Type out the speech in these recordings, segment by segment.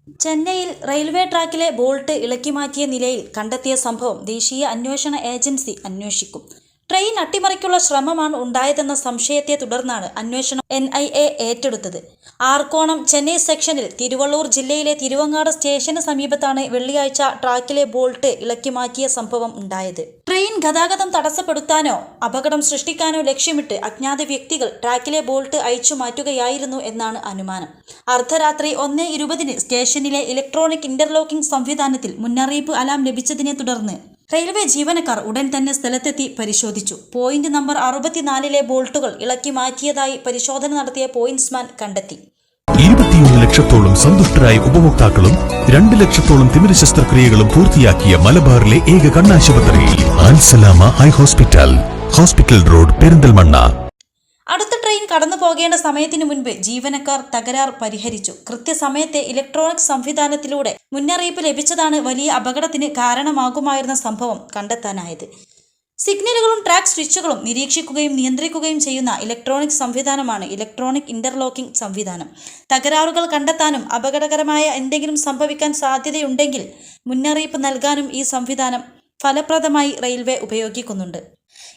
ചെന്നൈയിൽ railway ട്രാക്കിലെ bolt ഇളക്കിമാറ്റിയ നിലയിൽ കണ്ടെത്തിയ സംഭവം ദേശീയ അന്വേഷണ ഏജൻസി അന്വേഷിക്കും. ട്രെയിൻ അട്ടിമറിക്കുള്ള ശ്രമമാണ് ഉണ്ടായതെന്ന സംശയത്തെ തുടർന്നാണ് അന്വേഷണം NIA ഏറ്റെടുത്തത്. ആർക്കോണം ചെന്നൈ സെക്ഷനിൽ തിരുവള്ളൂർ ജില്ലയിലെ തിരുവങ്ങാട് സ്റ്റേഷന് സമീപത്താണ് വെള്ളിയാഴ്ച ട്രാക്കിലെ ബോൾട്ട് ഇളക്കിമാറ്റിയ സംഭവം ഉണ്ടായത്. ട്രെയിൻ ഗതാഗതം തടസ്സപ്പെടുത്താനോ അപകടം സൃഷ്ടിക്കാനോ ലക്ഷ്യമിട്ട് അജ്ഞാത വ്യക്തികൾ ട്രാക്കിലെ ബോൾട്ട് അഴിച്ചു മാറ്റുകയായിരുന്നു എന്നാണ് അനുമാനം. അർദ്ധരാത്രി 1:20 സ്റ്റേഷനിലെ ഇലക്ട്രോണിക് ഇന്റർലോക്കിംഗ് സംവിധാനത്തിൽ മുന്നറിയിപ്പ് അലാം ലഭിച്ചതിനെ തുടർന്ന് റെയിൽവേ ജീവനക്കാർ ഉടൻ തന്നെ സ്ഥലത്തെത്തി പരിശോധിച്ചു. പോയിന്റ് നമ്പർ 64 ബോൾട്ടുകൾ ഇളക്കി മാറ്റിയതായി പരിശോധന നടത്തിയ പോയിന്റ്സ്മാൻ കണ്ടെത്തി. 21 ലക്ഷത്തോളം സന്തുഷ്ടരായ ഉപഭോക്താക്കളും 2 ലക്ഷത്തോളം തിമിര ശസ്ത്രക്രിയകളും പൂർത്തിയാക്കിയ മലബാറിലെ ഏക കണ്ണാശുപത്രി Al Salama eye hospital road, Perinthalmanna. അടുത്ത ട്രെയിൻ കടന്നു പോകേണ്ട സമയത്തിനു മുൻപ് ജീവനക്കാർ തകരാർ പരിഹരിച്ചു. കൃത്യസമയത്തെ ഇലക്ട്രോണിക് സംവിധാനത്തിലൂടെ മുന്നറിയിപ്പ് ലഭിച്ചതാണ് വലിയ അപകടത്തിന് കാരണമാകുമായിരുന്ന സംഭവം കണ്ടെത്താനായത്. സിഗ്നലുകളും ട്രാക്ക് സ്വിച്ചുകളും നിരീക്ഷിക്കുകയും നിയന്ത്രിക്കുകയും ചെയ്യുന്ന ഇലക്ട്രോണിക് സംവിധാനമാണ് ഇലക്ട്രോണിക് ഇന്റർലോക്കിംഗ് സംവിധാനം. തകരാറുകൾ കണ്ടെത്താനും അപകടകരമായ എന്തെങ്കിലും സംഭവിക്കാൻ സാധ്യതയുണ്ടെങ്കിൽ മുന്നറിയിപ്പ് നൽകാനും ഈ സംവിധാനം ഫലപ്രദമായി റെയിൽവേ ഉപയോഗിക്കുന്നുണ്ട്.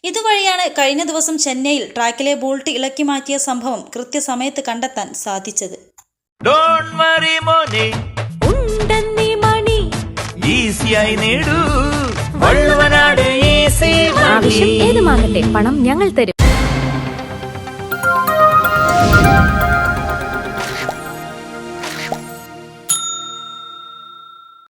ഇതുവഴിയാണ് കഴിഞ്ഞ ദിവസം ചെന്നൈയിൽ ട്രാക്കിലെ ബോൾട്ട് ഇളക്കി മാറ്റിയ സംഭവം കൃത്യസമയത്ത് കണ്ടെത്താൻ സാധിച്ചത്. ആവശ്യം ഏതുമാകട്ടെ, പണം ഞങ്ങൾ തരും.